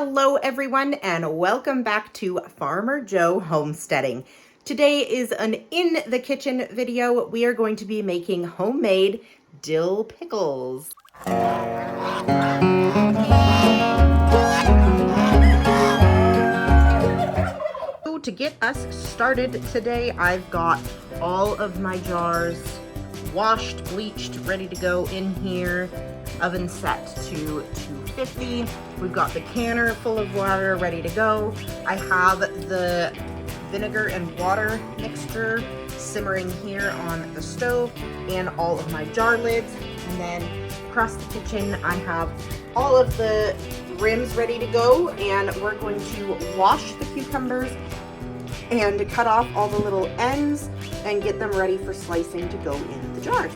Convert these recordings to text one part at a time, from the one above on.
Hello everyone and welcome back to Farmer Joe Homesteading. Today is an in the kitchen video. We are going to be making homemade dill pickles. To get us started today, I've got all of my jars washed, bleached, ready to go in here. Oven set to 250. We've got the canner full of water ready to go. I have the vinegar and water mixture simmering here on the stove and all of my jar lids. And then across the kitchen, I have all of the rims ready to go, and we're going to wash the cucumbers and cut off all the little ends and get them ready for slicing to go in the jars.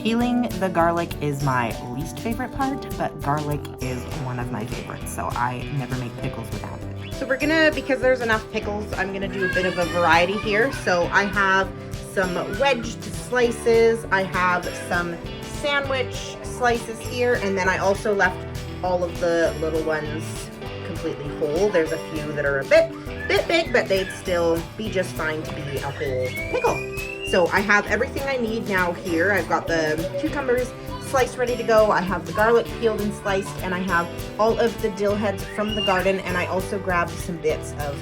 Peeling the garlic is my least favorite part, but garlic is one of my favorites, so I never make pickles without it. So we're gonna, because there's enough pickles, I'm gonna do a bit of a variety here. So I have some wedged slices, I have some sandwich slices here, and then I also left all of the little ones completely whole. There's a few that are a bit big, but they'd still be just fine to be a whole pickle. So I have everything I need now here. I've got the cucumbers sliced ready to go. I have the garlic peeled and sliced, and I have all of the dill heads from the garden, and I also grabbed some bits of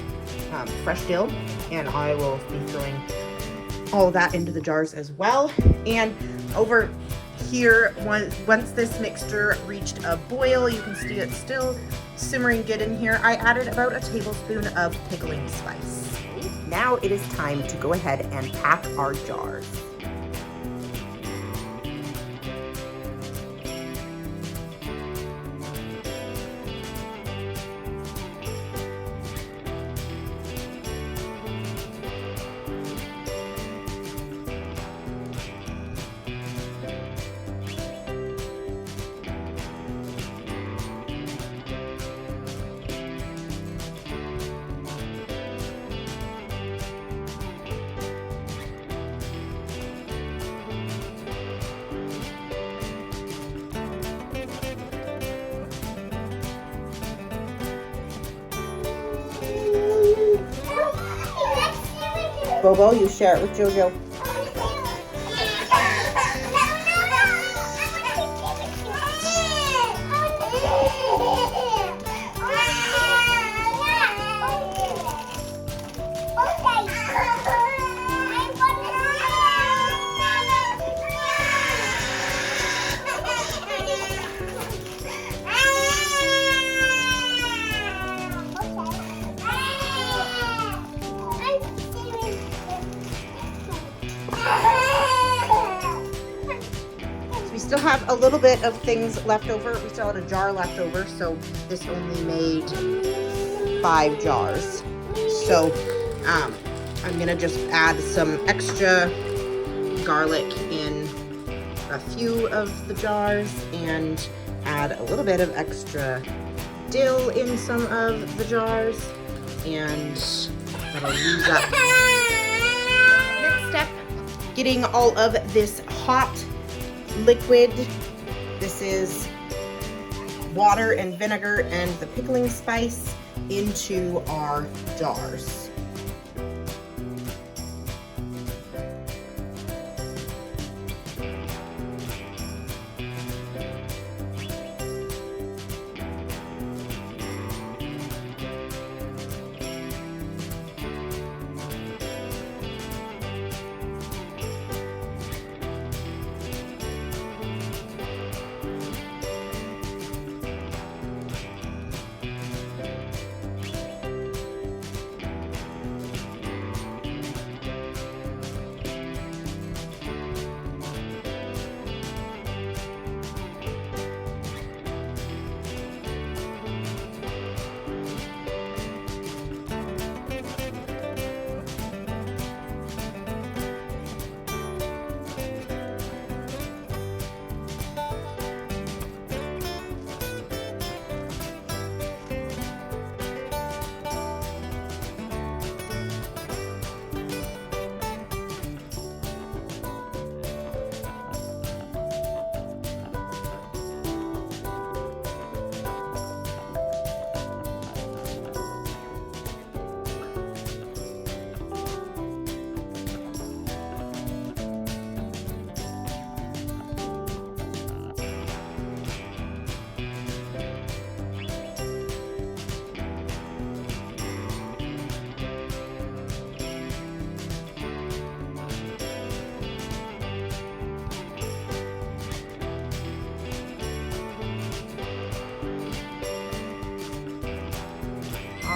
fresh dill, and I will be throwing all of that into the jars as well. And over here, once this mixture reached a boil, you can see it's still simmering good in here. I added about a tablespoon of pickling spice. Now it is time to go ahead and pack our jars. Bobo, you share it with Jojo. We still have a little bit of things left over. We still had a jar left over, so this only made 5 jars. So I'm gonna just add some extra garlic in a few of the jars and add a little bit of extra dill in some of the jars, and that'll use up. Next step, getting all of this hot liquid. This is water and vinegar and the pickling spice into our jars.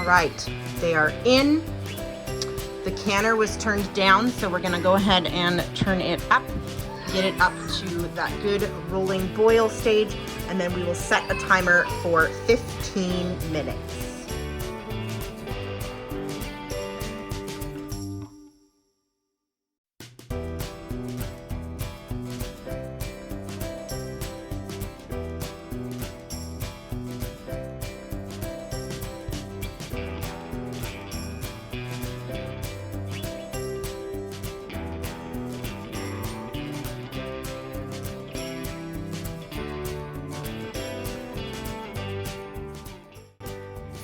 right, they are in. The canner was turned down, so we're gonna go ahead and turn it up, get it up to that good rolling boil stage, and then we will set a timer for 15 minutes.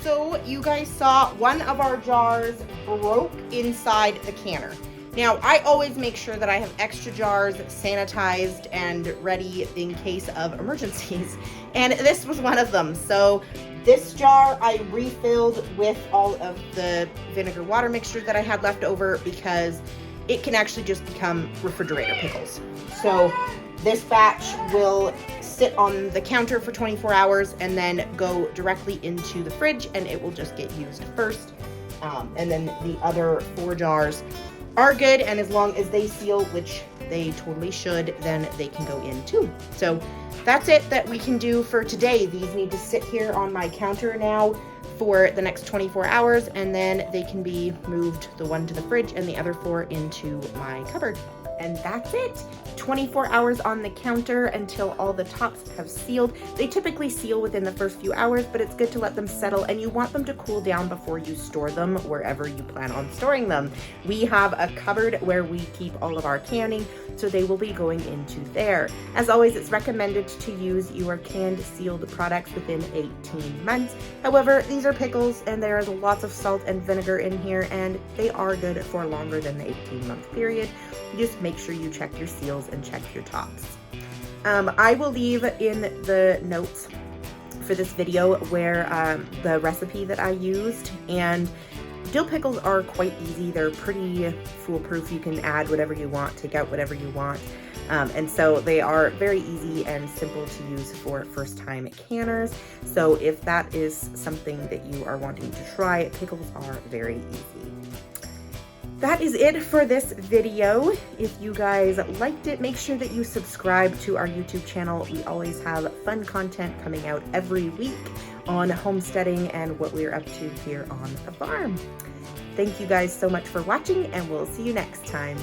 So you guys saw one of our jars broke inside the canner. Now, I always make sure that I have extra jars sanitized and ready in case of emergencies. And this was one of them. So this jar I refilled with all of the vinegar water mixture that I had left over because it can actually just become refrigerator pickles. So this batch will sit on the counter for 24 hours and then go directly into the fridge, and it will just get used first. And then the other 4 jars are good, and as long as they seal, which they totally should, then they can go in too. So that's it that we can do for today. These need to sit here on my counter now for the next 24 hours, and then they can be moved, the one to the fridge and the other 4 into my cupboard. And that's it. 24 hours on the counter until all the tops have sealed. They typically seal within the first few hours, but it's good to let them settle, and you want them to cool down before you store them wherever you plan on storing them. We have a cupboard where we keep all of our canning, so they will be going into there. As always, it's recommended to use your canned sealed products within 18 months. However, these are pickles and there is lots of salt and vinegar in here, and they are good for longer than the 18-month period. Just make sure you check your seals and check your tops. I will leave in the notes for this video where the recipe that I used, and dill pickles are quite easy. They're pretty foolproof. You can add whatever you want, take out whatever you want. And so they are very easy and simple to use for first-time canners. So if that is something that you are wanting to try, pickles are very easy. That is it for this video. If you guys liked it, make sure that you subscribe to our YouTube channel. We always have fun content coming out every week on homesteading and what we're up to here on the farm. Thank you guys so much for watching, and we'll see you next time.